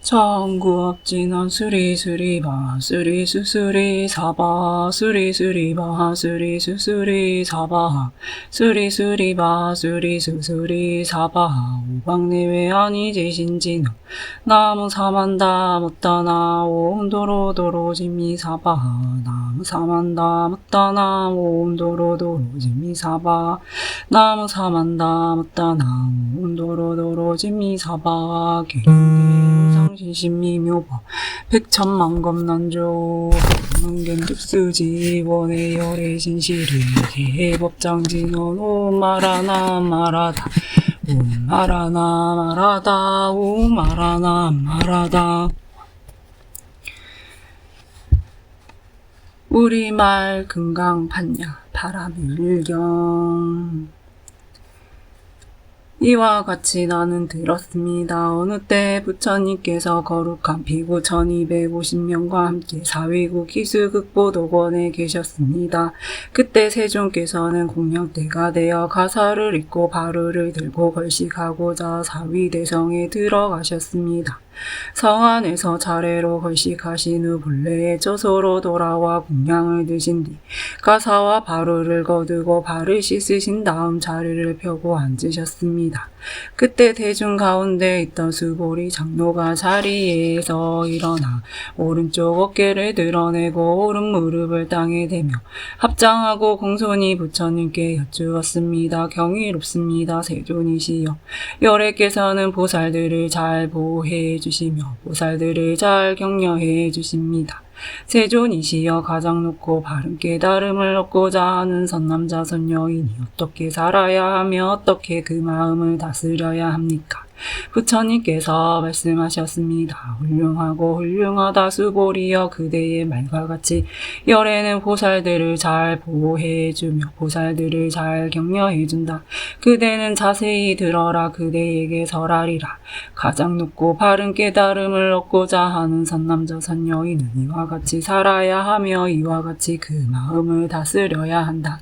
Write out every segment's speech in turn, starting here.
천구업진원 수리수리바 수리수수리사바 수리수리바 수리수수리사바 수리수리바 수리수수리사바 오방내외 아니제신진호 나무사만다 못다나 옴도로도로지미사바 나무사만다 못다나 옴도로도로지미사바 나무사만다 못다나 옴도로도로지미사바 상신신미묘법 백천만검난조 만견득수지 원의 열애신시리 개법장진원 오마라나 마라다 오마라나 마라다 오마라나 마라다 우리말 금강판야 바람일경 이와 같이 나는 들었습니다. 어느 때 부처님께서 거룩한 비구 1250명과 함께 사위국 기수극보도원에 계셨습니다. 그때 세존께서는 공양대가 되어 가사를 입고 바루를 들고 걸식하고자 사위대성에 들어가셨습니다. 성 안에서 차례로 걸식하신 후 본래의 저소로 돌아와 공양을 드신 뒤 가사와 바루를 거두고 발을 씻으신 다음 자리를 펴고 앉으셨습니다. 그때 대중 가운데 있던 수보리 장로가 자리에서 일어나 오른쪽 어깨를 드러내고 오른 무릎을 땅에 대며 합장하고 공손히 부처님께 여쭈었습니다. 경이롭습니다. 세존이시여, 열애께서는 보살들을 잘 보호해 주시며 보살들을 잘 격려해 주십니다. 세존이시여, 가장 높고 바른 깨달음을 얻고자 하는 선남자 선녀인이 어떻게 살아야 하며 어떻게 그 마음을 다스려야 합니까? 부처님께서 말씀하셨습니다. 훌륭하고 훌륭하다 수보리여, 그대의 말과 같이 열애는 보살들을 잘 보호해주며 보살들을 잘 격려해준다. 그대는 자세히 들어라. 그대에게 설하리라. 가장 높고 바른 깨달음을 얻고자 하는 선남자 선녀인은 이와 같이 살아야 하며 이와 같이 그 마음을 다스려야 한다.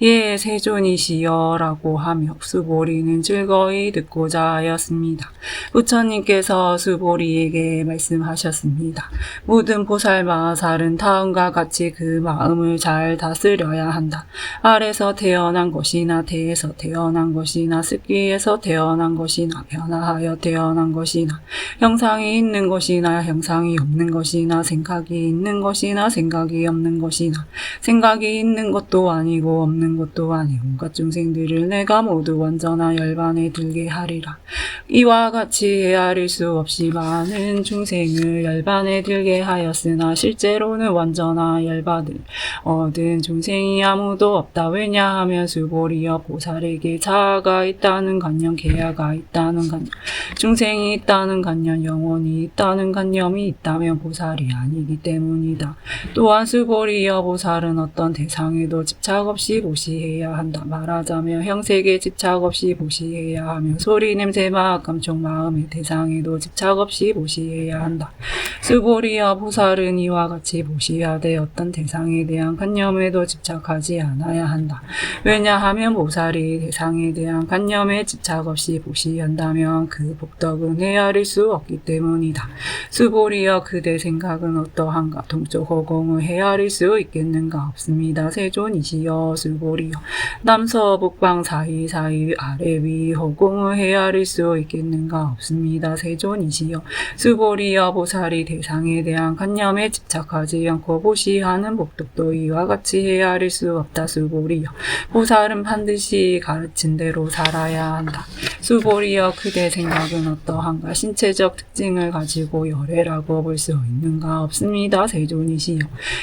예, 세존이시여 라고 하며 수보리는 즐거이 듣고자 하였습니다. 부처님께서 수보리에게 말씀하셨습니다. 모든 보살마살은 다음과 같이 그 마음을 잘 다스려야 한다. 알에서 태어난 것이나 태에서 태어난 것이나 습기에서 태어난 것이나 변화하여 태어난 것이나 형상이 있는 것이나 형상이 없는 것이나 생각이 있는 것이나 생각이 없는 것이나 생각이 있는 것도 아니고 없는 것도 아니고 온갖 중생들을 내가 모두 완전한 열반에 들게 하리라. 이와 같이 헤아릴 수 없이 많은 중생을 열반에 들게 하였으나 실제로는 완전한 열반을 얻은 중생이 아무도 없다. 왜냐하면 수보리여, 보살에게 자아가 있다는 관념, 계야가 있다는 관념, 중생이 있다는 관념, 영혼이 있다는 관념이 있다면 보살이 아니기 때문이다. 또한 수보리여, 보살은 어떤 대상에도 집착 없이 보시해야 한다. 말하자면 형색에 집착 없이 보시해야 하며 소리, 냄새, 맛, 감촉, 마음의 대상에도 집착 없이 보시해야 한다. 수보리여, 보살은 이와 같이 보시하되 어떤 대상에 대한 관념에도 집착하지 않아야 한다. 왜냐하면 보살이 대상에 대한 관념에 집착 없이 보시한다면 그 복덕은 헤아릴 수 없기 때문이다. 수보리여, 그대 생각은 어떠한가? 동쪽 허공을 헤아릴 수 있겠는가? 없습니다. 세존이시여, 수보리여, 남서북방 사이사이 아래 위 허공을 헤아릴 수 있겠는가? 없습니다. 세존이시여, 수보리여, 보살이 대상에 대한 관념에 집착하지 않고 보시하는 복덕도 이와 같이 헤아릴 수 없다. 수보리여, 보살은 반드시 가르친 대로 살아야 한다. 수보리여, 그대 생각은 어떠한가? 신체적 특징을 가지고 열애라고 볼 수 있는가? 없습니다. 세존이시여,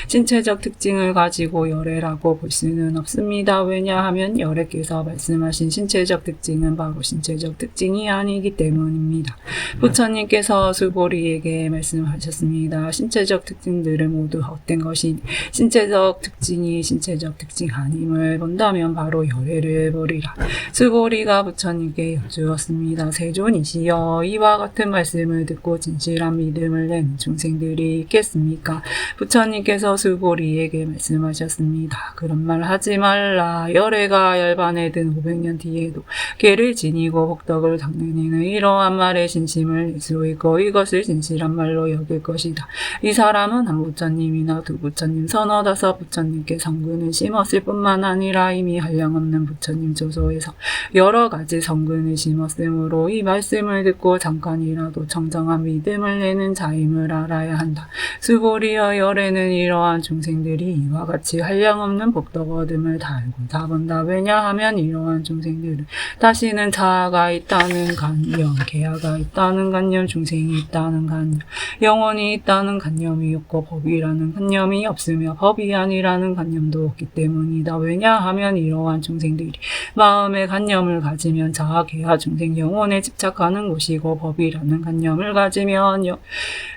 신체적 특징을 가지고 열애라고 볼 수는 없습니다. 왜냐하면 열애께서 말씀하신 신체적 특징은 바로 신체적 특징이 아니기 때문입니다. 부처님께서 수보리에게 말씀하셨습니다. 신체적 특징들은 모두 헛된 것이니 신체적 특징이 신체적 특징 아님을 본다면 바로 열애를 버리라. 수보리가 부처님께 여쭈었습니다. 세존이시여, 이와 같은 말씀을 듣고 진실한 믿음을 내는 중생들이 있겠습니까? 부처님께서 수보리에게 말씀하셨습니다. 그런 말 하지 말라. 열애가 열반에 든 500년 뒤에도 개를 지니고 복덕을 닦는 이는 이러한 말에 진심을 낼 수 있고 이것을 진실한 말로 여길 것이다. 이 사람은 한 부처님이나 두 부처님, 서너 다섯 부처님께 성근을 심었을 뿐만 아니라 이미 한량없는 부처님 조소에서 여러 가지 성근을 심었으므로 이 말씀을 듣고 잠깐이라도 정정한 믿음을 내는 자임을 알아야 한다. 수보리여, 열에는 이러한 중생들이 이와 같이 한량없는 복덕 얻음을 다 알고 다 본다. 왜냐하면 이러한 중생들은 다시는 자아가 있다는 관념, 계야가 있다는 관념, 중생이 있다는 관념, 영혼이 있다는 관념이 없고 법이라는 관념이 없으며 법이 아니라는 관념도 없기 때문이다. 왜냐하면 이러한 중생들이 마음의 관념을 가지면 자아, 계야, 중생, 영혼에 집착하는 것이고 법이라는 관념을 가지면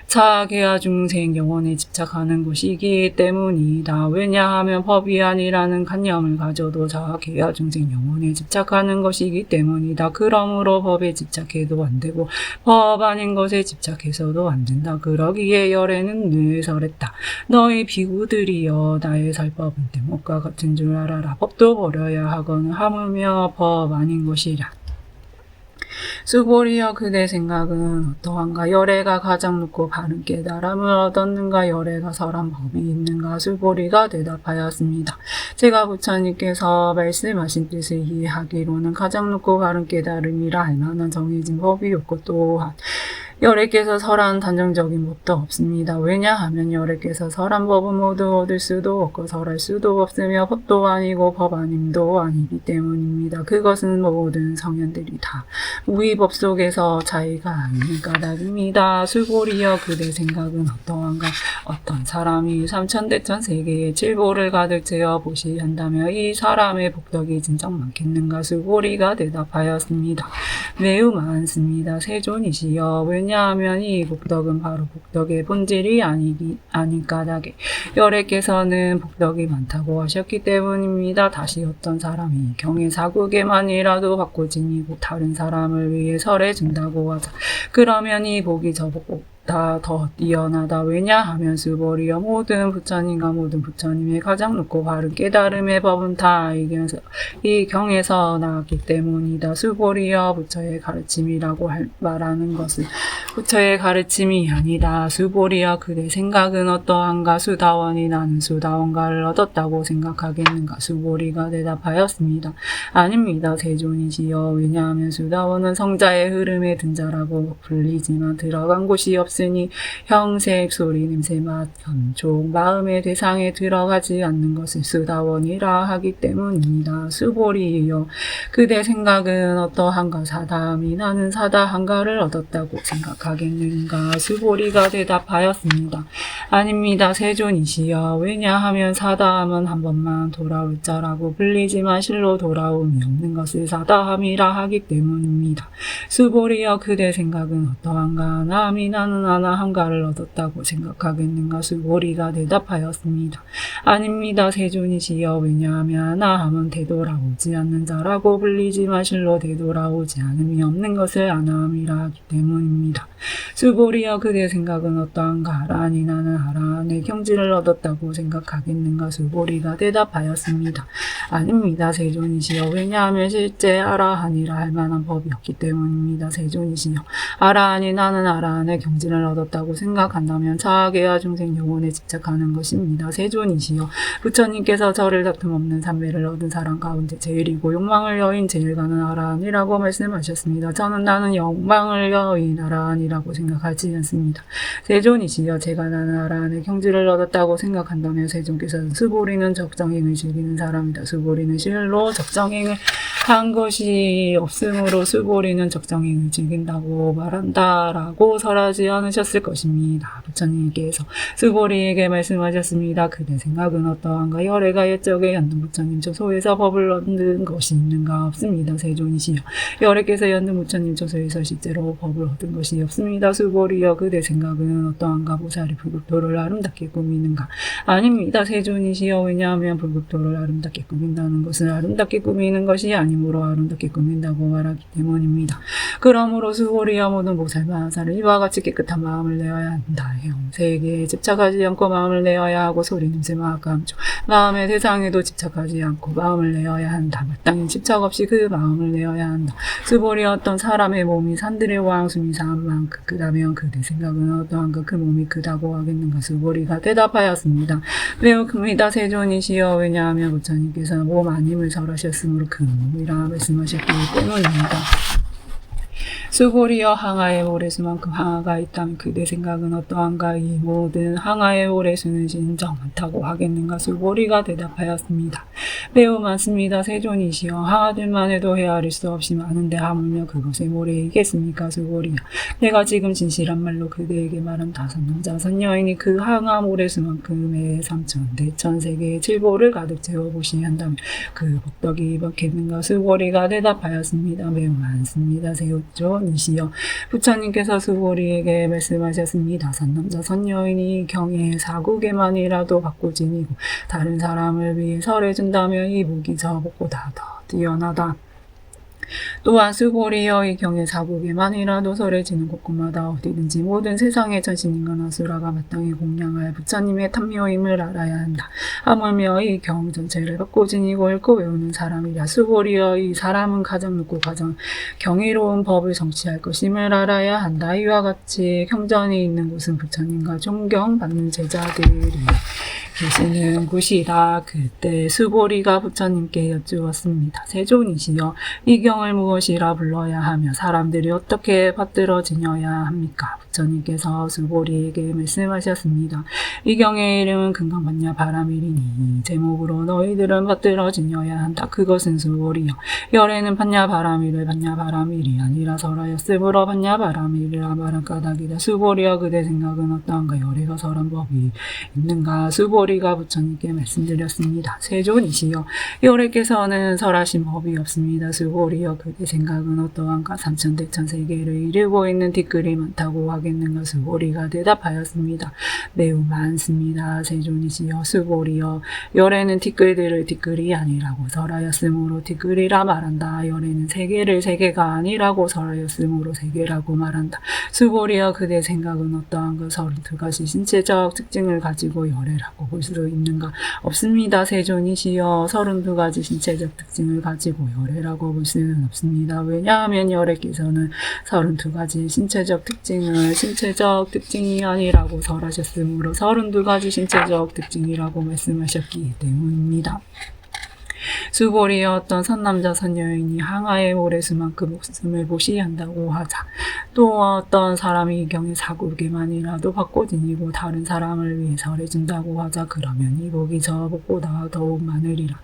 자아, 계야, 중생, 영혼에 집착하는 것이기 때문이다. 왜냐하면 법이 아니라는 관념을 가져도 자아, 계야, 중생, 영혼에 집착하는 것이기 때문이다. 그러므로 법에 집착해도 안 되고 법 아닌 것에 집착해서도 안 된다. 그러기에 열에는 늘 설했다. 너희 비구들이여, 나의 설법은 대목과 같은 줄 알아라. 법도 버려야 하거늘 하물며 법 아닌 것이라. 수보리여, 그대 생각은 어떠한가? 열애가 가장 높고 바른 깨달음을 얻었는가? 열애가 설한 법이 있는가? 수보리가 대답하였습니다. 제가 부처님께서 말씀하신 뜻을 이해하기로는 가장 높고 바른 깨달음이라 할 만한 정해진 법이 없고 또한 열애께서 설한 단정적인 법도 없습니다. 왜냐하면 열애께서 설한 법은 모두 얻을 수도 없고 설할 수도 없으며 법도 아니고 법 아님도 아니기 때문입니다. 그것은 모든 성현들이 다 무위법 속에서 차이가 있는 까닭입니다. 수보리여, 그대 생각은 어떠한가? 어떤 사람이 삼천대천 세계에 칠보를 가득 채워 보시한다며 이 사람의 복덕이 진정 많겠는가? 수보리가 대답하였습니다. 매우 많습니다. 세존이시여, 왜냐하면 이 복덕은 바로 복덕의 본질이 아닌 까닭에 열애께서는 복덕이 많다고 하셨기 때문입니다. 다시 어떤 사람이 경의 사국에만이라도 받고 지니고 다른 사람을 위해 설해준다고 하자. 그러면 이 복이 저 복보다 더 뛰어나다. 왜냐하면 수보리여, 모든 부처님과 모든 부처님의 가장 높고 바른 깨달음의 법은 다 이 경에서 나왔기 때문이다. 수보리여, 부처의 가르침이라고 말하는 것은 부처의 가르침이 아니다. 수보리여, 그대 생각은 어떠한가? 수다원이 나는 수다원가를 얻었다고 생각하겠는가? 수보리가 대답하였습니다. 아닙니다. 세존이시여. 왜냐하면 수다원은 성자의 흐름에 든 자라고 불리지만 들어간 곳이 없으니 형색, 소리, 냄새, 맛, 견종, 마음의 대상에 들어가지 않는 것을 수다원이라 하기 때문입니다. 수보리여, 그대 생각은 어떠한가? 사다함이 나는 사다한가를 얻었다고 생각하겠는가? 수보리가 대답하였습니다. 아닙니다. 세존이시여. 왜냐하면 사다함은 한 번만 돌아올 자라고 불리지만 실로 돌아옴이 없는 것을 사다함이라 하기 때문입니다. 수보리여, 그대 생각은 어떠한가? 남이 나는 하나한가를 얻었다고 생각하겠는가? 수보리가 대답하였습니다. 아닙니다. 세존이시여. 왜냐하면 하나함은 되돌아오지 않는 자라고 불리지만 실로 되돌아오지 않음이 없는 것을 하나함이라 하기 때문입니다. 수보리여, 그대 생각은 어떠한가? 하라니 나는 하라한의 경지를 얻었다고 생각하겠는가? 수보리가 대답하였습니다. 아닙니다. 세존이시여. 왜냐하면 실제 아라한이라 할 만한 법이 없기 때문입니다. 세존이시여. 아라한이 나는 아라한의 경지를 얻었다고 생각한다면 자아계와 중생 영혼에 집착하는 것입니다. 세존이시여. 부처님께서 저를 다툼없는 삼매를 얻은 사람 가운데 제일이고 욕망을 여인 제일가는 아라한이라고 말씀하셨습니다. 저는 나는 욕망을 여인 아라한이라고 생각하지 않습니다. 세존이시여. 제가 나는 아라한의 경지를 얻었다고 생각한다면 세존께서는 수보리는 적정행을 즐기는 사람이다. 수보리는 실로 적정행을 한 것이 없으므로 수보리는 적정행을 즐긴다고 말한다라고 설하지 않으셨을 것입니다. 부처님께서 수보리에게 말씀하셨습니다. 그대 생각은 어떠한가? 열애가 옛적에 연등 부처님 조소에서 법을 얻는 것이 있는가? 없습니다. 세존이시여. 열애께서 연등 부처님 조소에서 실제로 법을 얻은 것이 없습니다. 수보리여, 그대 생각은 어떠한가? 보살이 불국토를 아름답게 꾸미는가? 아닙니다. 세존이시여. 왜냐하면 불국토를 아름답게 꾸민다는 것은 아름답게 꾸미는 것이 아니므로 아름답게 꾸민다고 말하기 때문입니다. 그러므로 수보리여, 모든 보살마사를 이와 같이 깨끗한 깨끗한 마음을 내어야 한다. 형 세계에 집착하지 않고 마음을 내어야 하고 소리 냄새 마감조 마음의 세상에도 집착하지 않고 마음을 내어야 한다. 마땅히 집착 없이 그 마음을 내어야 한다. 수볼이 어떤 사람의 몸이 산들의 왕숨이 사한만 크다면 그대 생각은 어떠한가. 그 몸이 크다고 하겠는가. 수볼이가 대답하였습니다. 매우 큽니다. 세존이시여. 왜냐하면 부처님께서 몸 아님을 설하셨으므로 그 몸이라 말씀하셨기 때문입니다. 수볼이여 항아의 모래수만큼 항아가 있다면 그대 생각은 어떠한가. 이 모든 항아의 모래수는 진정 많다고 하겠는가. 수볼이가 대답하였습니다. 매우 많습니다. 세존이시여. 항아들만 해도 헤아릴 수 없이 많은데 하물며 그것의 모래이겠습니까. 수볼이여. 내가 지금 진실한 말로 그대에게 말한 5 남자 6 여인이 그 항아 모래수만큼의 3천 대천 세계의 7보를 가득 채워보시니 한다면 그 복덕이 입었겠는가. 수볼이가 대답하였습니다. 매우 많습니다. 세존이시여. 부처님께서 수볼이에게 말씀하셨습니다. 3 남자 6 여인이 경에 4국에만이라도 받고 지니고 다른 사람을 위해 설해준다면 이 복이 저 복보다 더 뛰어나다. 또한 수볼이여 이 경의 4국에만이라도 설해지는 곳곳마다 어디든지 모든 세상의 전신인간 아수라가 마땅히 공양할 부처님의 탐묘임을 알아야 한다. 하물며 이 경 전체를 받고 지니고 읽고 외우는 사람이라. 수볼이여 이 사람은 가장 높고 가장 경이로운 법을 성취할 것임을 알아야 한다. 이와 같이 경전이 있는 곳은 부처님과 존경받는 제자들이 계시는 곳이다. 그때 수볼이가 부처님께 여쭈었습니다. 세존이시여. 이 경을 무엇이라 불러야 하며 사람들이 어떻게 받들어지녀야 합니까? 부처님께서 수볼이에게 말씀하셨습니다. 이 경의 이름은 금강반야 바라밀이니 이 제목으로 너희들은 받들어지녀야 한다. 그것은 수볼이여. 열에는 반야 바라밀을 반야 바라밀이 아니라 설하였으므로 반야 바라밀이라 말한 까닭이다. 수볼이여 그대 생각은 어떠한가. 열에가 설한 법이 있는가. 수볼이가 부처님께 말씀드렸습니다. 세존이시여. 열에께서는 설하신 법이 없습니다. 수볼이여 그대 생각은 어떠한가. 3천대천 세계를 이루고 있는 뒷글이 많다고 하겠는가. 수볼이가 대답하였습니다. 매우 많습니다. 세존이시여. 수볼이여 열에는 뒷글들을 뒷글이 아니라고 설하였으므로 뒷글이라 말한다. 열에는 세계를 세계가 아니라고 설하였으므로 세계라고 말한다. 수볼이여 그대 생각은 어떠한가. 32가지 신체적 특징을 가지고 열애라고 볼 수 있는가. 없습니다. 세존이시여. 32가지 신체적 특징을 가지고 열애라고 볼 수는 없습니다. 왜냐하면 열애께서는 32가지 신체적 특징을 신체적 특징이 아니라고 설하셨으므로 32가지 신체적 특징이라고 말씀하셨기 때문입니다. 수볼이여 어떤 선남자 선여인이 항아의 모래수만큼 목숨을 보시한다고 하자. 또 어떤 사람이 이 경의 4국에만이라도 받고 지니고 다른 사람을 위해 설해준다고 하자. 그러면 이 복이 저 복보다 더욱 많으리라.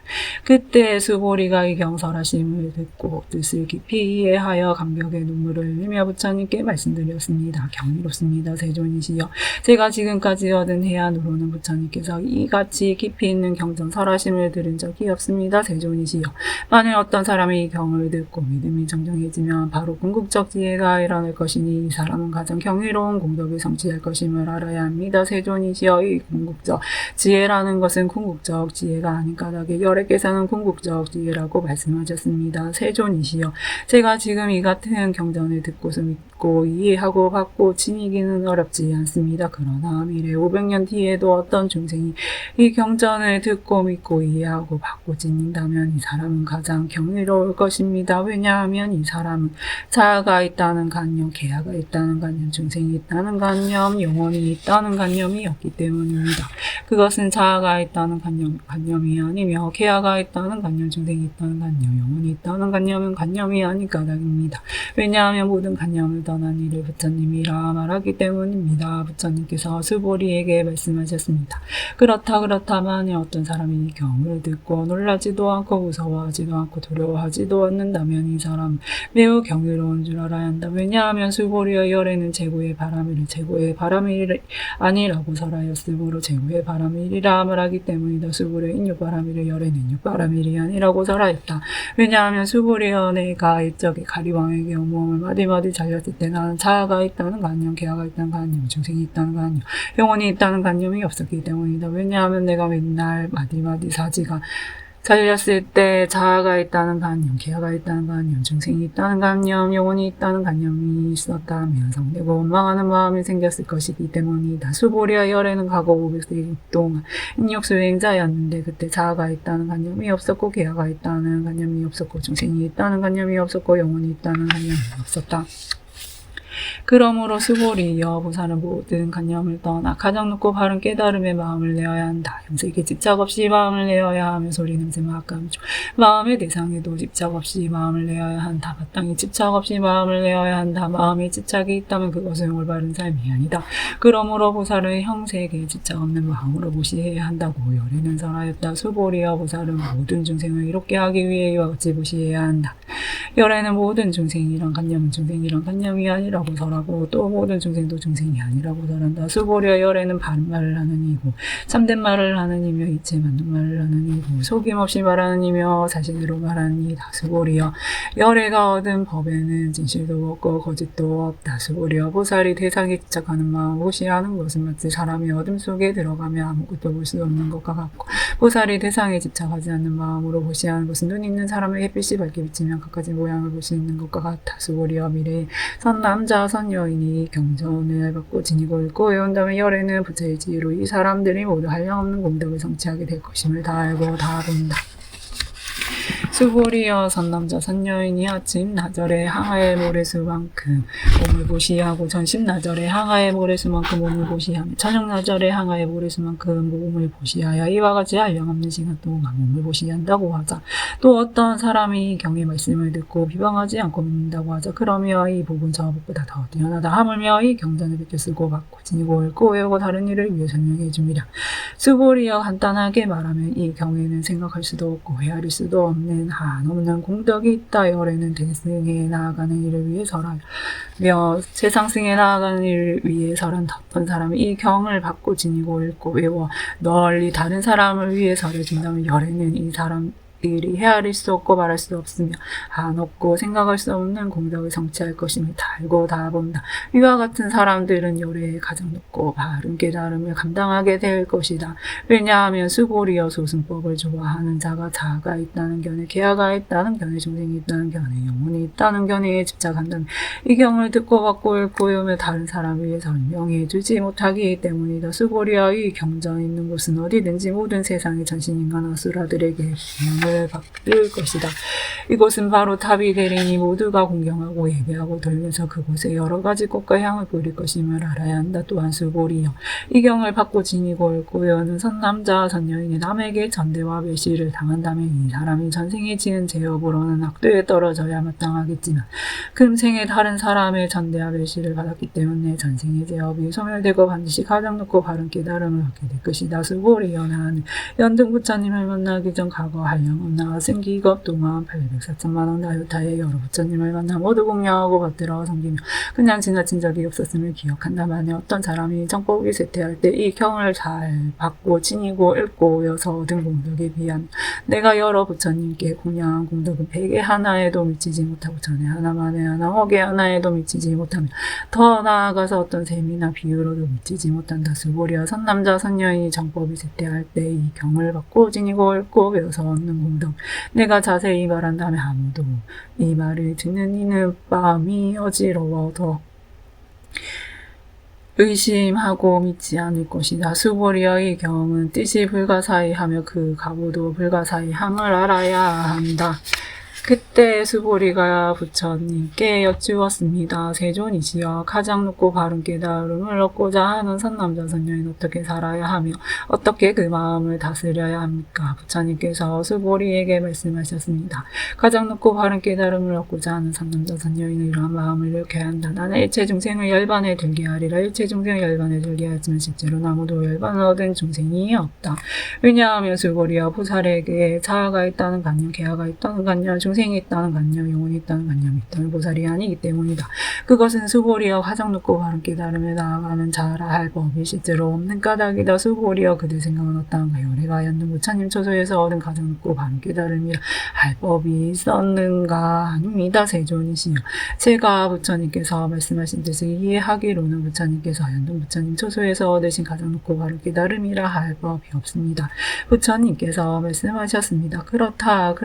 그때 수볼이가 이 경설하심을 듣고 뜻을 깊이 이해하여 감격의 눈물을 흘리며 부처님께 말씀드렸습니다. 경이롭습니다. 세존이시여. 제가 지금까지 얻은 해안으로는 부처님께서 이같이 깊이 있는 경전 설하심을 들은 적이 없습니다. 세존이시여. 만일 어떤 사람이 이 경을 듣고 믿음이 정정해지면 바로 궁극적 지혜가 일어날 것이니 이 사람은 가장 경이로운 공덕을 성취할 것임을 알아야 합니다. 세존이시여. 이 궁극적 지혜라는 것은 궁극적 지혜가 아닌 까닭에 열애께서는 궁극적 지혜라고 말씀하셨습니다. 세존이시여. 제가 지금 이 같은 경전을 듣고서 믿고 이해하고 받고 지니기는 어렵지 않습니다. 그러나 미래 500년 뒤에도 어떤 중생이 이 경전을 듣고 믿고 이해하고 받고 지닌다면 이 사람은 가장 경이로울 것입니다. 왜냐하면 이 사람은 자아가 있다는 관념, 계하가 있다는 관념, 중생이 있다는 관념, 영혼이 있다는 관념이 없기 때문입니다. 그것은 자아가 있다는 관념이 아니며 계하가 있다는 관념, 중생이 있다는 관념, 영혼이 있다는 관념은 관념이 아닌 까닭입니다. 왜냐하면 모든 관념을 떠난 이를 부처님이라 말하기 때문입니다. 부처님께서 수볼이에게 말씀하셨습니다. 그렇다만이 어떤 사람이 이 경을 듣고 놀라지도 않고 무서워하지도 않고 두려워하지도 않는다면 이 사람 매우 경이로운 줄 알아야 한다. 왜냐하면 수볼이여 열에는 제고의 바람이를 제고의 바람이 아니라고 설하였으므로 제고의 바람이라 말하기 때문이다. 수볼의 인육바람이를 열에는 인육바람이 아니라고 설하였다. 왜냐하면 수볼이여 내가 일적에 가리왕에게 온몸을 마디마디 잘렸을 때 나는 자아가 있다는 관념, 계하가 있다는 관념, 중생이 있다는 관념, 영혼이 있다는 관념이 없었기 때문이다. 왜냐하면 내가 맨날 마디마디 사지가 살렸을 때 자아가 있다는 관념, 계하가 있다는 관념, 중생이 있다는 관념, 영혼이 있다는 관념이 있었다면 성되고 원망하는 마음이 생겼을 것이기 때문이다. 수보리와 열애는 과거 500세 동안 인욕수행자였는데 그때 자아가 있다는 관념이 없었고 계하가 있다는 관념이 없었고 중생이 있다는 관념이 없었고 영혼이 있다는 관념이 없었다. 그러므로 수보리여 보살은 모든 관념을 떠나 가장 높고 바른 깨달음의 마음을 내어야 한다. 염색에 집착 없이 마음을 내어야 하며 소리 냄새 막감조 마음의 대상에도 집착 없이 마음을 내어야 한다. 마땅히 집착 없이 마음을 내어야 한다. 마음에 집착이 있다면 그것은 올바른 삶이 아니다. 그러므로 보살은 형색에 집착 없는 마음으로 보시해야 한다고 열애는 설하였다. 수보리여 보살은 모든 중생을 이롭게 하기 위해 이와 같이 보시해야 한다. 열애는 모든 중생이란 관념은 중생이란 관념이 아니라고 설하고 또 모든 중생도 중생이 아니라고 설한다. 수보리여 열애는 바른 말을 하는 이고 참된 말을 하는 이며 이체 맞는 말을 하는 이고 속임없이 말하는 이며 사실대로 말하는 이다. 수보리여 열애가 얻은 법에는 진실도 없고 거짓도 없다. 수보리여 보살이 대상에 집착하는 마음 무시하는 것은 마치 사람이 어둠 속에 들어가며 아무것도 볼 수 없는 것과 같고 보살이 대상에 집착하지 않는 마음으로 보시하는 것은 눈 있는 사람의 햇빛이 밝게 비치면 갖가지 모양을 볼 수 있는 것과 같아. 수보리여 미래에 선 남자 선 여인이 경전을 받고 지니고 읽고 외운다면 열애는 부처의 지혜로 이 사람들이 모두 한량없는 공덕을 성취하게 될 것임을 다 알고 다 본다. 수보리여 선남자 선여인이 아침 나절에 항아의 모래수만큼 몸을 보시하고 전심 나절에 항아의 모래수만큼 몸을 보시하며 저녁 나절에 항아의 모래수만큼 몸을 보시하여 이와 같이 한량없는 시간 동안 몸을 보시한다고 하자. 또 어떤 사람이 경의 말씀을 듣고 비방하지 않고 믿는다고 하자. 그러며 이 복은 저 복보다 더 뛰어나다. 하물며 이 경전을 베껴 쓰고 받고 지니고 읽고 외우고 다른 일을 위해 설명해 줍니다. 수보리여 간단하게 말하면 이 경에는 생각할 수도 없고 헤아릴 수도 없는 한없는 공덕이 있다. 열애는 대승에 나아가는 일을 위해서라며 세상승에 나아가는 일을 위해서란 어떤 사람이 이 경을 받고 지니고 읽고 외워 널리 다른 사람을 위해 설해준다면 열애는 이 사람들이 헤아릴 수 없고 말할 수 없으며 한없고 생각할 수 없는 공덕을 성취할 것임을 다 알고 다 본다. 이와 같은 사람들은 열애에 가장 높고 바른 깨달음을 감당하게 될 것이다. 왜냐하면 수보리여 소승법을 좋아하는 자가 자아가 있다는 견해, 계하가 있다는 견해, 중생이 있다는 견해, 영혼이 있다는 견해에 집착한다면 이 경을 듣고 받고 읽고 외우며 다른 사람을 위해 설명해 주지 못하기 때문이다. 수보리여 이 경전 있는 곳은 어디든지 모든 세상의 전신인간 아수라들에게 공양을 받을 것이다. 이곳은 바로 타비 대리니 모두가 공경하고 예배하고 돌면서 그곳에 여러 가지 꽃과 향을 뿌릴 것임을 알아야 한다. 또한 수보리여 이 경을 받고 지니고 읽고 외우는 선남자 선여인이 남에게 전대와 멸시를 당한다면 이 사람이 전생에 지은 죄업으로는 악도에 떨어져야 마땅하겠지만 금생에 다른 사람의 전대와 멸시를 받았기 때문에 전생의 죄업이 소멸되고 반드시 가장 높고 바른 깨달음을 얻게 될 것이다. 수보리여 나는 연등 부처님을 만나기 전 과거 한량 나왔은 기겁 동안 804천만원 나요타의 여러 부처님을 만나 모두 공양하고 받들어 섬기며 그냥 지나친 적이 없었음을 기억한다. 만약 어떤 사람이 정법이 쇠퇴할 때 이 경을 잘 받고 지니고 읽고 외워서 얻은 공덕에 비하면 내가 여러 부처님께 공양한 공덕은 100에 하나에도 미치지 못하고 전에 하나 만에 하나 억에 하나에도 미치지 못하며 더 나아가서 어떤 셈이나 비유로도 미치지 못한다. 수보리여 선남자 선여인이 정법이 쇠퇴할 때 이 경을 받고 지니고 읽고 외워서 얻는 공덕 내가 자세히 말한다면 아무도 이 말을 듣는 이는 마음이 어지러워서 의심하고 믿지 않을 것이다. 수보리여 이 경은 뜻이 불가사의하며 그 가부도 불가사의함을 알아야 한다. 그때 수보리가 부처님께 여쭈었습니다. 세존이시여 가장 높고 바른 깨달음을 얻고자 하는 선남자 선녀인 어떻게 살아야 하며 어떻게 그 마음을 다스려야 합니까? 부처님께서 수보리에게 말씀하셨습니다. 가장 높고 바른 깨달음을 얻고자 하는 선남자 선녀인은 이러한 마음을 이렇게 한다. 나는 일체 중생을 열반에 들게 하리라. 일체 중생을 열반에 들게 하지만 실제로 아무도 열반을 얻은 중생이 없다. 왜냐하면 수보리여 보살에게 자아가 있다는 관념, 계하가 있다는 관념, 중생 영생이 있다는 관념, 영혼이 있다는 관념이 있다면 보살이 아니기 때문이다. 그것은 수고리여 가장 높고 바른 깨달음에 나아가는 자라 할 법이 실제로 없는 까닭이다. 수고리여 그들 생각은 어떠한가. 열애가 연등 부처님 초소에서 얻은 가장 높고 바른 깨달음이라 할 법이 있었는가. 아닙니다. 세존이시여. 제가 부처님께서 말씀하신 뜻을 이해하기로는 부처님께서 연등 부처님 초소에서 얻으신 가장 높고 바른 깨달음이라 할 법이 없습니다. 부처님께서 말씀하셨습니다. 그렇다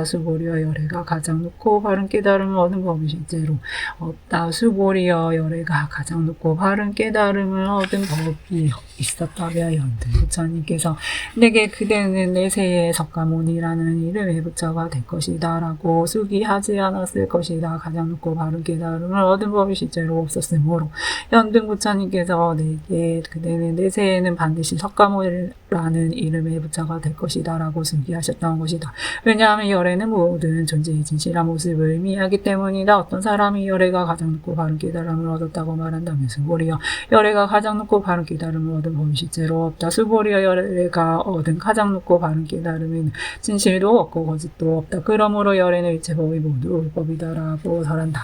수고리여 열애가 가장 높고 바른 깨달음을 얻은 법이 실제로 없다. 수고리여 열애가 가장 높고 바른 깨달음을 얻은 법이 있었다며 연등 부처님께서 내게 그대는 내세의 석가모니라는 이름의 부처가 될 것이다 라고 수기하지 않았을 것이다. 가장 높고 바른 깨달음을 얻은 법이 실제로 없었으므로 연등 부처님께서 내게 그대는 내세에는 반드시 석가모니라는 이름의 부처가 될 것이다 라고 수기하셨던 것이다. 왜냐하면 열애는 모든 존재의 진실한 모습을 의미하기 때문이다. 어떤 사람이 열애가 가장 높고 바른 깨달음을 얻었다고 말한다면 수고리여 열애가 가장 높고 바른 깨달음을 얻은 법이 실제로 없다. 수고리여 열애가 얻은 가장 높고 바른 깨달음에는 진실도 없고 거짓도 없다. 그러므로 열애는 일체법이 모두 율법이다라고 설한다.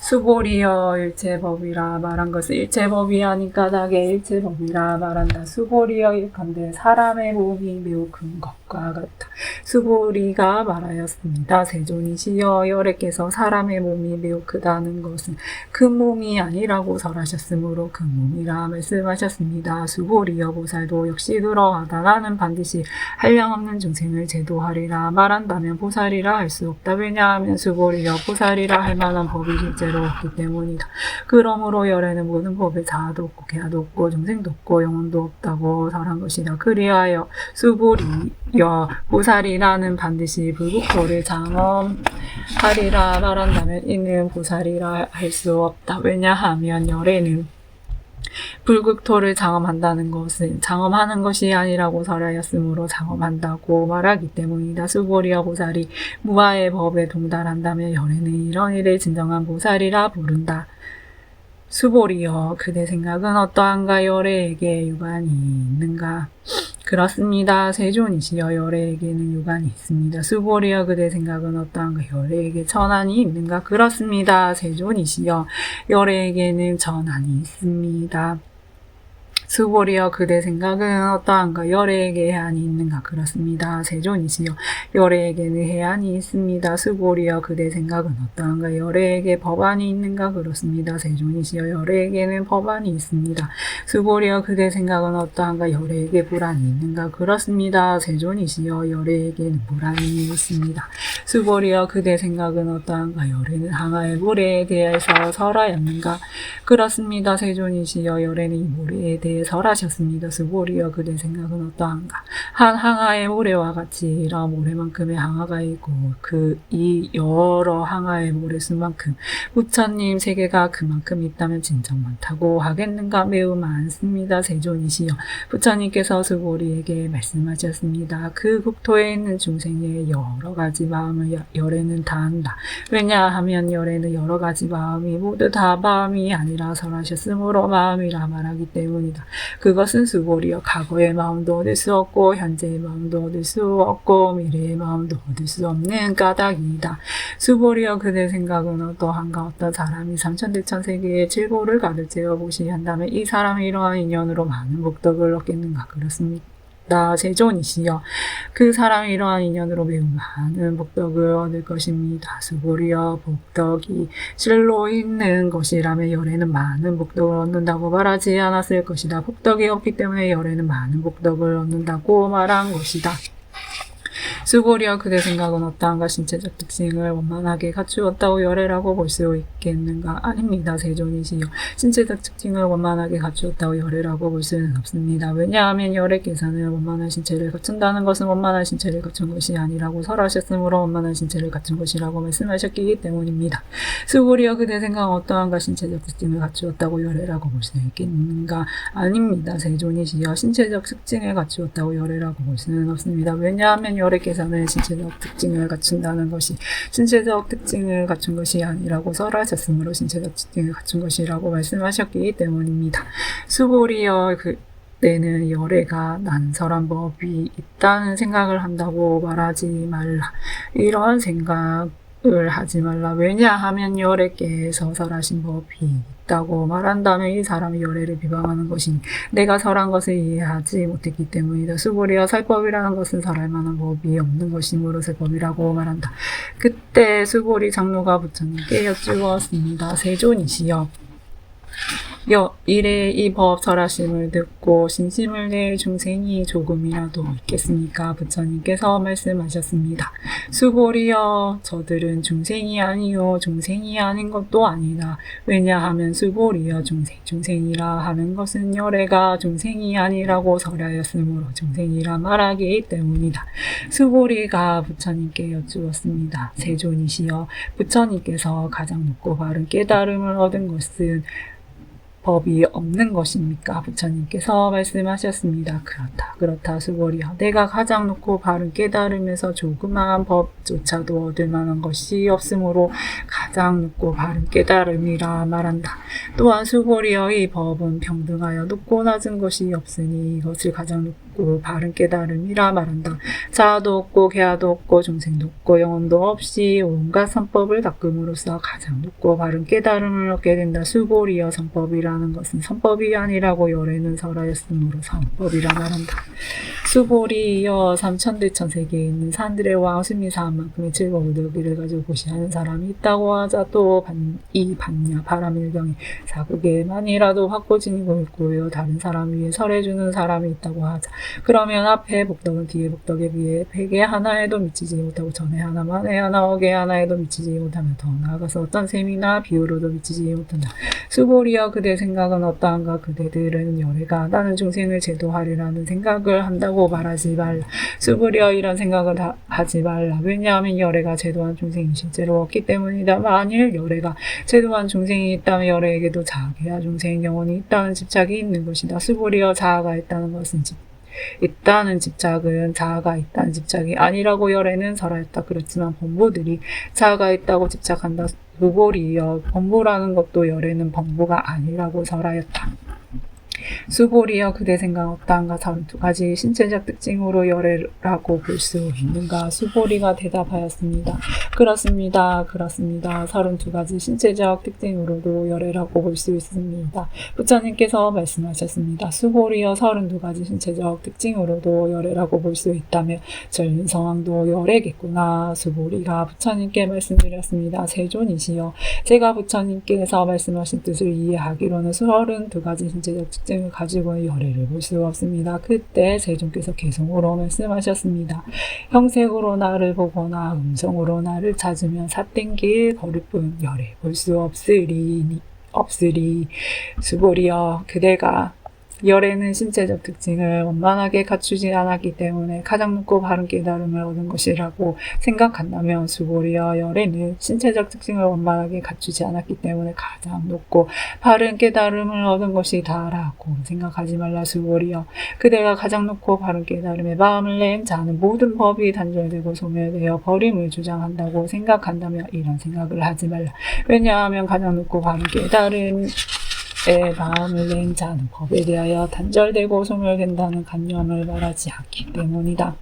수고리여 일체법이라 말한 것은 일체법이 아닌 까닭에 일체법이라 말한다. 수고리여 일컨대 사람의 몸이 매우 큰 것과 같다. 수고리가 말하였습니다. 세존이시여 열애께서 사람의 몸이 매우 크다는 것은 큰 몸이 아니라고 설하셨으므로 큰 몸이라 말씀하셨습니다. 수고리여 보살도 역시 그러하다. 나는 반드시 한량없는 중생을 제도하리라 말한다면 보살이라 할 수 없다. 왜냐하면 수고리여 보살이라 할 만한 법이 실제로 없기 때문이다. 그러므로 열애는 모든 법에 자아도 없고 개아도 없고 중생도 없고 영혼도 없다고 설한 것이다. 그리하여 수고리여 보살이라는 반드시 불국토를 장엄하리라 말한다면 이는 보살이라 할 수 없다. 왜냐하면 열애는 불국토를 장엄한다는 것은 장엄하는 것이 아니라고 설하였으므로 장엄한다고 말하기 때문이다. 수고리여 보살이 무아의 법에 동달한다면 열애는 이런 일을 진정한 보살이라 부른다. 수고리여 그대 생각은 어떠한가. 열애에게 유관이 있는가. 그렇습니다. 세존이시여 열애에게는 유관이 있습니다. 수고리여 그대 생각은 어떠한가. 열애에게 천한이 있는가. 그렇습니다. 세존이시여 열애에게는 천한이 있습니다. 수고리여 그대 생각은 어떠한가. 열애에게 해안이 있는가. 그렇습니다. 세존이시여 열애에게는 해안이 있습니다. 수고리여 그대 생각은 어떠한가. 열애에게 법안이 있는가. 그렇습니다. 세존이시여 열애에게는 법안이 있습니다. 수고리여 그대 생각은 어떠한가. 열애에게 불안이 있는가. 그렇습니다. 세존이시여 열애에게는 불안이 있습니다. 수고리여 그대 생각은 어떠한가. 열애는 항아의 모래에 대해서 설하였는가. 그렇습니다. 세존이시여 열애는 이 모래에 대해 설하셨습니다. 수고리여 그대 생각은 어떠한가. 한 항아의 모래와 같이 이러 모래만큼의 항아가 있고 이 여러 항아의 모래수만큼 부처님 세계가 그만큼 있다면 진정 많다고 하겠는가. 매우 많습니다. 세존이시여 부처님께서 수고리에게 말씀하셨습니다. 그 국토에 있는 중생의 여러 가지 마음을 열애는 다 안다. 왜냐하면 열애는 여러 가지 마음이 모두 다 마음이 아니라 설하셨으므로 마음이라 말하기 때문이다. 그것은 수고리여 과거의 마음도 얻을 수 없고 현재의 마음도 얻을 수 없고 미래의 마음도 얻을 수 없는 까닭이다. 수고리여 그대 생각은 어떠한가. 어떤 사람이 삼천대천세계의 질보를 가득 채워 보시한다면 이 사람이 이러한 인연으로 많은 복덕을 얻겠는가. 그렇습니까? 세존이시여 그 사람이 이러한 인연으로 매우 많은 복덕을 얻을 것입니다. 수고리여 복덕이 실로 있는 것이라면 열애는 많은 복덕을 얻는다고 말하지 않았을 것이다. 복덕이 없기 때문에 열애는 많은 복덕을 얻는다고 말한 것이다. 수고리여 그대 생각은 어떠한가. 신체적 특징을 원만하게 갖추었다고 열애라고 볼 수 있겠는가. 아닙니다. 세존이시여 신체적 특징을 원만하게 갖추었다고 열애라고 볼 수는 없습니다. 왜냐하면 열애께서는 원만한 신체를 갖춘다는 것은 원만한 신체를 갖춘 것이 아니라고 설하셨으므로 원만한 신체를 갖춘 것이라고 말씀하셨기 때문입니다. 수고리여 그대 생각은 어떠한가. 신체적 특징을 갖추었다고 열애라고 볼 수 있겠는가. 아닙니다. 세존이시여 신체적 특징을 갖추었다고 열애라고 볼 수는 없습니다. 왜냐하면 열애께서는 신체적 특징을 갖춘다는 것이 신체적 특징을 갖춘 것이 아니라고 설하셨으므로 신체적 특징을 갖춘 것이라고 말씀하셨기 때문입니다. 수고리여 그때는 열애가 난설한 법이 있다는 생각을 한다고 말하지 말라. 이런 생각을 하지 말라. 왜냐하면 열애께서 설하신 법이 있다고 말한다면 이 사람이 열애를 비방하는 것이니 내가 설한 것을 이해하지 못했기 때문이다. 수고리여 설법이라는 것은 설할 만한 법이 없는 것이므로 설법이라고 말한다. 그때 수고리 장로가 부처님께 여쭈었습니다. 세존이시여, 이래 이 법 설하심을 듣고 신심을 낼 중생이 조금이라도 있겠습니까? 부처님께서 말씀하셨습니다. 수고리여, 저들은 중생이 아니요 중생이 아닌 것도 아니다. 왜냐하면 수고리여 중생이라 하는 것은 열애가 중생이 아니라고 설하였으므로 중생이라 말하기 때문이다. 수고리가 부처님께 여쭈었습니다. 세존이시여, 부처님께서 가장 높고 바른 깨달음을 얻은 것은 법이 없는 것입니까? 부처님께서 말씀하셨습니다. 그렇다 수고리여, 내가 가장 높고 바른 깨달음에서 조그마한 법조차도 얻을 만한 것이 없으므로 가장 높고 바른 깨달음이라 말한다. 또한 수고리여, 이 법은 평등하여 높고 낮은 것이 없으니 이것을 가장 높고 바른 깨달음이라 말한다. 자아도 없고 계하도 없고 중생도 없고 영혼도 없이 온갖 선법을 닦음으로써 가장 높고 바른 깨달음을 얻게 된다. 수고리여, 선법이라는 것은 선법이 아니라고 열애는 설하였으므로 선법이라 말한다. 수고리여, 삼천대천 세계에 있는 산들의 왕 수미사한만큼의 즐거운 덕기를 가지고 고시하는 사람이 있다고 하자. 또 이 반야 바람일경에 사국에만이라도 확고진이고 있고요 다른 사람 위에 설해주는 사람이 있다고 하자. 그러면 앞에 복덕은 뒤에 복덕에 비해 백에 하나에도 미치지 못하고 전에 하나 만에 하나 억에 하나에도 미치지 못하며 더 나아가서 어떤 셈이나 비유로도 미치지 못한다. 수고리여, 그대 생각은 어떠한가? 그대들은 열애가 나는 중생을 제도하리라는 생각을 한다고 말하지 말라. 수고리여, 이런 생각을 하지 말라. 왜냐하면 열애가 제도한 중생이 실제로 없기 때문이다. 만일 열애가 제도한 중생이 있다면 열애에게도 자아계야 중생의 영혼이 있다는 집착이 있는 것이다. 수고리여, 자아가 있다는 것은 있다는 집착은 자아가 있다는 집착이 아니라고 열애는 설하였다. 그렇지만 범부들이 자아가 있다고 집착한다. 수고리여, 범부라는 것도 열애는 범부가 아니라고 설하였다. 수고리여, 그대 생각 어떠한가? 32가지 신체적 특징으로 열애라고 볼 수 있는가? 수고리가 대답하였습니다. 그렇습니다. 32가지 신체적 특징으로도 열애라고 볼 수 있습니다. 부처님께서 말씀하셨습니다. 수고리여, 32가지 신체적 특징으로도 열애라고 볼 수 있다면 전인성왕도 열애겠구나. 수고리가 부처님께 말씀드렸습니다. 세존이시여, 제가 부처님께서 말씀하신 뜻을 이해하기로는 32가지 신체적 특징을 가지고 열애를 볼 수 없습니다. 그때 세존께서 개성으로 말씀하셨습니다. 형색으로 나를 보거나 음성으로 나를 찾으면 삿된 걸을 뿐 열애 볼 수 없으리. 수고리여, 그대가 열애는 신체적 특징을 원만하게 갖추지 않았기 때문에 가장 높고 바른 깨달음을 얻은 것이라고 생각한다면 수고리여, 열애는 신체적 특징을 원만하게 갖추지 않았기 때문에 가장 높고 바른 깨달음을 얻은 것이다라고 생각하지 말라. 수고리여, 그대가 가장 높고 바른 깨달음에 마음을 낸 자는 모든 법이 단절되고 소멸되어 버림을 주장한다고 생각한다면 이런 생각을 하지 말라. 왜냐하면 가장 높고 바른 깨달음 마음을 낸 자는 법에 대하여 단절되고 소멸된다는 관념을 말하지 않기 때문이다.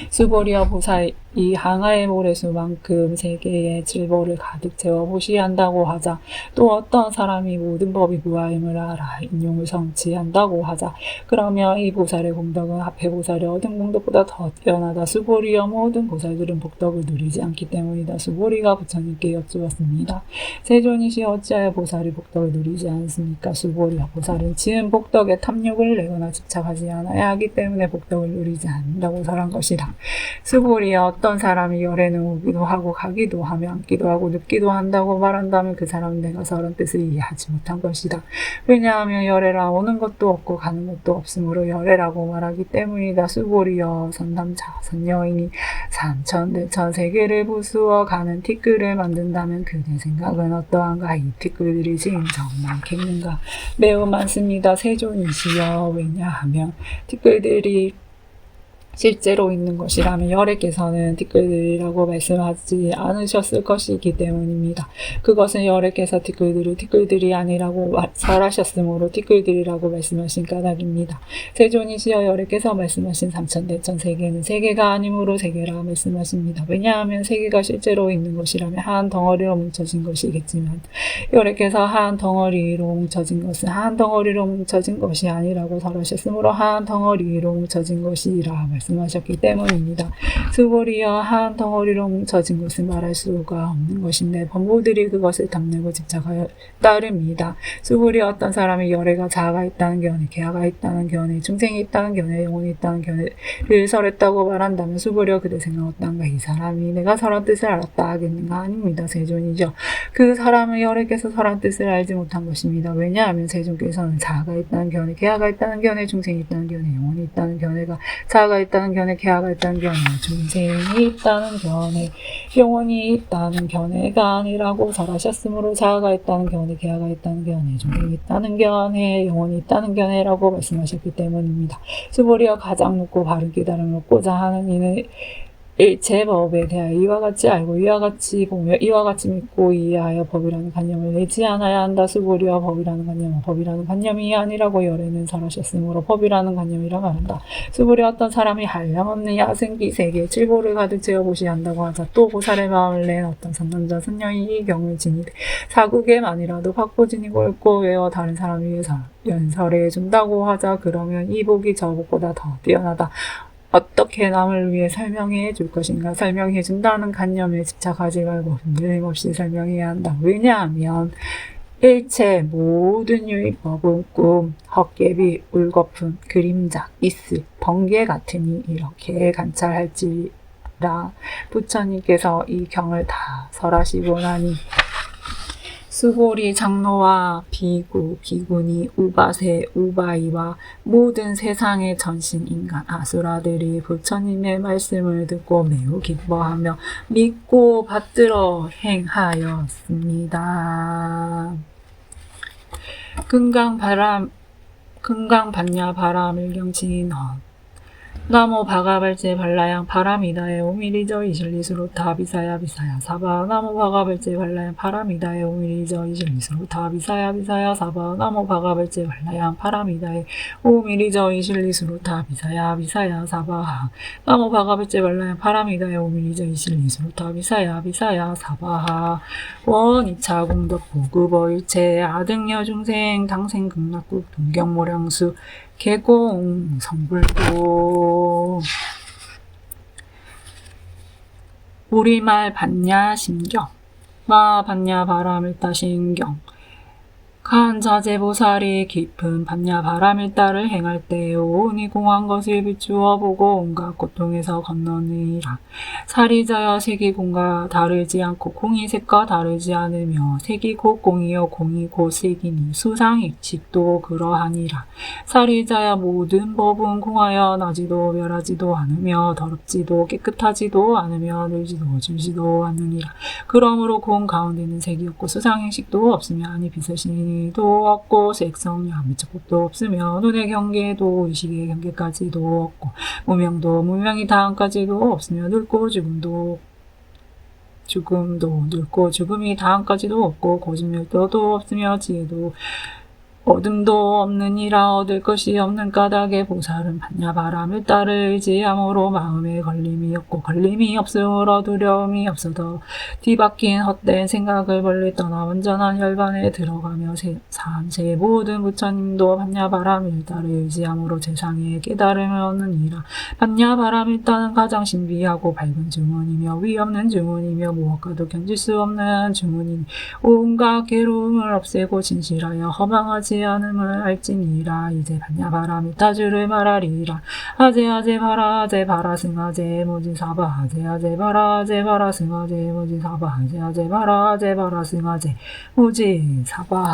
수고리여, 보살 이 항아의 모래수만큼 세계에 질보를 가득 채워 보시한다고 하자. 또 어떤 사람이 모든 법이 무아임을 알아 인용을 성취한다고 하자. 그러면 이 보살의 공덕은 앞에 보살이 얻은 공덕보다 더 뛰어나다. 수고리여, 모든 보살들은 복덕을 누리지 않기 때문이다. 수고리가 부처님께 여쭈었습니다. 세존이시여, 어찌하여 보살이 복덕을 누리지 않습니까? 수고리여, 보살은 지은 복덕에 탐욕을 내거나 집착하지 않아야 하기 때문에 복덕을 누리지 않는다고 설한 것이다. 수고리여, 어떤 사람이 열애는 오기도 하고 가기도 하며 앉기도 하고 눕기도 한다고 말한다면 그 사람은 내가 설한 뜻을 이해하지 못한 것이다. 왜냐하면 열애라 오는 것도 없고 가는 것도 없으므로 열애라고 말하기 때문이다. 수고리여, 선남자 선여인이 삼천대천 세계를 부수어 가는 티끌을 만든다면 그대 생각은 어떠한가? 이 티끌들이 진정 많겠는가? 매우 많습니다. 세존이시여, 왜냐하면 티끌들이 실제로 있는 것이라면 여래께서는 티끌들이라고 말씀하지 않으셨을 것이기 때문입니다. 그것은 여래께서 티끌들이 아니라고 설하셨으므로 티끌들이라고 말씀하신 까닭입니다. 세존이시여 여래께서 말씀하신 삼천대천 세계는 세계가 아니므로 세계라 말씀하십니다. 왜냐하면 세계가 실제로 있는 것이라면 한 덩어리로 뭉쳐진 것이겠지만 여래께서 한 덩어리로 뭉쳐진 것은 한 덩어리로 뭉쳐진 것이 아니라고 설하셨으므로 한 덩어리로 뭉쳐진 것이라 말씀하셨기 때문입니다. 수고리여 한 덩어리로 뭉쳐진 것은 말할 수가 없는 것인데 범부들이 그것을 탐내고 집착하여 따릅니다. 수고리 어떤 사람이 열애가 자아가 있다는 견해, 계하가 있다는 견해, 중생이 있다는 견해, 영혼이 있다는 견해를 설했다고 말한다면 수고리여 그대 생각 어떤가? 이 사람이 내가 설한 뜻을 알았다 하겠는가? 아닙니다. 세존이죠. 그 사람은 열애께서 설한 뜻을 알지 못한 것입니다. 왜냐하면 세존께서는 자아가 있다는 견해, 계하가 있다는 견해, 중생이 있다는 견해, 영혼이 있다는 견해가 자아가 있다는 견해, 계하가 있다는 견해, 중생이 있다는 견해, 영혼이 있다는 견해가 아니라고 설하셨으므로 자아가 있다는 견해, 계하가 있다는 견해, 중생이 있다는 견해, 영혼이 있다는 견해라고 말씀하셨기 때문입니다. 수보리여 가장 높고 바른 깨달음을 얻고자 하는 이는 일체법에 대하여 이와 같이 알고 이와 같이 보며 이와 같이 믿고 이해하여 법이라는 관념을 내지 않아야 한다. 수고리와 법이라는 관념은 법이라는 관념이 아니라고 열애는 설하셨으므로 법이라는 관념이라 말한다. 수고리 어떤 사람이 한량없는 야생기 세계에 칠보를 가득 채워보시 한다고 하자 또 보살의 마음을 낸 어떤 선남자 선녀이 이 경을 지니되 사국에만이라도 받고 지니고 읽고 외워 다른 사람 위해서 연설해 준다고 하자 그러면 이 복이 저 복보다 더 뛰어나다. 어떻게 남을 위해 설명해 줄 것인가? 설명해 준다는 관념에 집착하지 말고 흔들림없이 설명해야 한다. 왜냐하면 일체 모든 유의법은 꿈, 헛개비, 울거품, 그림자, 이슬, 번개 같으니 이렇게 관찰할지라 부처님께서 이 경을 다 설하시고 나니 수고리 장로와 비구, 비구니, 우바세, 우바이와 모든 세상의 전신 인간 아수라들이 부처님의 말씀을 듣고 매우 기뻐하며 믿고 받들어 행하였습니다. 금강반야 바라밀경치인헌 나모 바가발제 발라양 파라미다에 오미리저 이실리수로타 비사야 비사야 사바 나모 바가발제 발라양 파라미다에 오미리저 이실리수로타 비사야 비사야 사바 나모 바가발제 발라양 파라미다에 오미리저 이실리수로타 비사야 비사야 사바 나모 바가발제 발라양 파라미다에 오미리저 이실리수로타 비사야 비사야 사바 원이차 공덕 보급어 일체 아등여 중생 당생 극락국 동경모량수 개공 성불고 우리말 반야 심경 마 반야 바람일다 신경 간자재보살이 깊은 반야 바람일다를 행할 때 오온이 공한 것을 비추어 보고 온갖 고통에서 건너느니라. 살이자여 색이 공과 다르지 않고 공이 색과 다르지 않으며 색이 곧 공이요 공이 곧 색이니 수상익식도 그러하니라. 살이자여 모든 법은 공하여 나지도 멸하지도 않으며 더럽지도 깨끗하지도 않으며 늘지도 줄지도 않느니라. 그러므로 공 가운데는 색이 없고 수상익식도 없으며 아니 비서신이니 도 없고 색성량 미처법도 없으며 눈의 경계도 의식의 경계까지도 없고 무명도 무명이 다함까지도 없으며 늙고 죽음도 늙고 죽음이 다함까지도 없고 고집멸도도 없으며 지혜도 어둠도 없느니라. 얻을 것이 없는 까닭에 보살은 반야 바람을 따를 의지함으로 마음에 걸림이 없고 걸림이 없으므로 두려움이 없어도 뒤바뀐 헛된 생각을 멀리 떠나 온전한 열반에 들어가며 삼세 모든 부처님도 반야 바람을 따를 의지함으로 세상에 깨달음을 얻느니라. 반야 바람을 따는 가장 신비하고 밝은 주문이며 위없는 주문이며 무엇과도 견질 수 없는 주문이니 온갖 괴로움을 없애고 진실하여 허망하지 않음을 알지니라. 이제 반야 바람이 따주를 말하리라. 아제 바라 승아제 모지사바 아제 바라 승아제 모지사바 아제 바라 승아제 모지사바